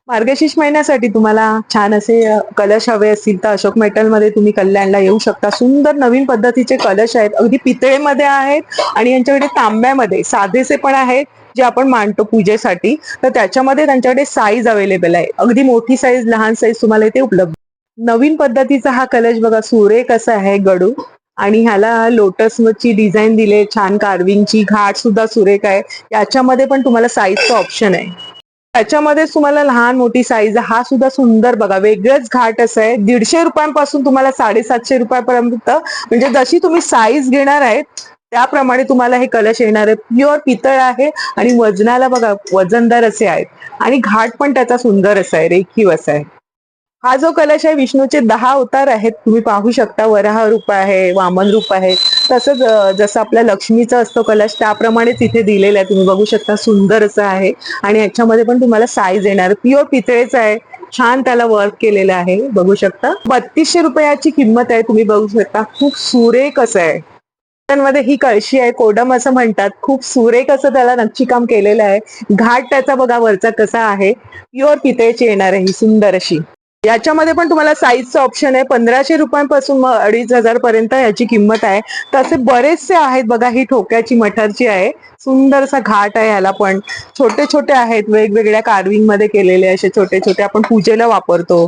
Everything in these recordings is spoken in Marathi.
मार्गशीर्ष महिन्यासाठी तुम्हाला छान असे कलश हवे असतील तर अशोक मेटलमध्ये तुम्ही कल्याणला येऊ शकता. सुंदर नवीन पद्धतीचे कलश आहेत, अगदी पितळेमध्ये आहेत आणि यांच्याकडे तांब्यामध्ये साधेसे पण आहेत जे आपण मांडतो पूजेसाठी. तर त्याच्यामध्ये त्यांच्याकडे साईज अवेलेबल आहे, अगदी मोठी साईज लहान साईज तुम्हाला इथे उपलब्ध. नवीन पद्धतीचा हा कलश बघा, सुरेख असा आहे गडू आणि ह्याला लोटसची डिझाईन दिले, छान कार्विंगची, घाट सुद्धा सुरेख आहे. याच्यामध्ये पण तुम्हाला साईजचं ऑप्शन आहे. त्याच्यामध्येच तुम्हाला लहान मोठी साईज, हा सुद्धा सुंदर बघा, वेगळंच घाट असं आहे. 150 रुपयांपासून तुम्हाला 750 रुपयापर्यंत, म्हणजे जशी तुम्ही साईज घेणार आहे त्याप्रमाणे तुम्हाला हे कलश येणार आहे. प्युअर पितळ आहे आणि वजनाला बघा वजनदार असे आहेत आणि घाट पण त्याचा सुंदर असा आहे, रेखीव असा आहे. हा जो कलश आहे विष्णूचे 10 अवतार आहेत, तुम्ही पाहू शकता. वराह रूप आहे, वामन रूप आहे, तसंच जसं आपल्या लक्ष्मीचा असतो कलश त्याप्रमाणेच इथे दिलेलं आहे. तुम्ही बघू शकता, सुंदर असं आहे आणि याच्यामध्ये पण तुम्हाला साईज येणार. प्युअर पितळेचा आहे, छान त्याला वर्क केलेलं आहे, बघू शकता. 3200 रुपयाची किंमत आहे, तुम्ही बघू शकता. खूप सुरेख असं आहे. मध्ये ही कळशी आहे, कोडम असं म्हणतात. खूप सुरेख असं त्याला नक्षीकाम केलेलं आहे. घाट त्याचा बघा वरचा कसा आहे, प्युअर पितळेची येणार आहे ही सुंदर अशी. याच्यामध्ये पण तुम्हाला साईजचं ऑप्शन आहे. 1500 रुपयांपासून 2500 पर्यंत याची किंमत आहे. तसे बरेचसे आहेत बघा. ही ठोक्याची मठारची आहे, सुंदरसा घाट आहे. ह्याला पण छोटे छोटे आहेत, वेगवेगळ्या कार्विंग मध्ये केलेले असे छोटे छोटे, आपण पूजेला वापरतो.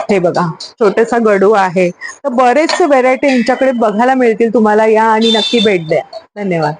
हे बघा, छोटासा गडू आहे. तर बरेचसे व्हेरायटी यांच्याकडे बघायला मिळतील तुम्हाला. या आणि नक्की भेट द्या. धन्यवाद.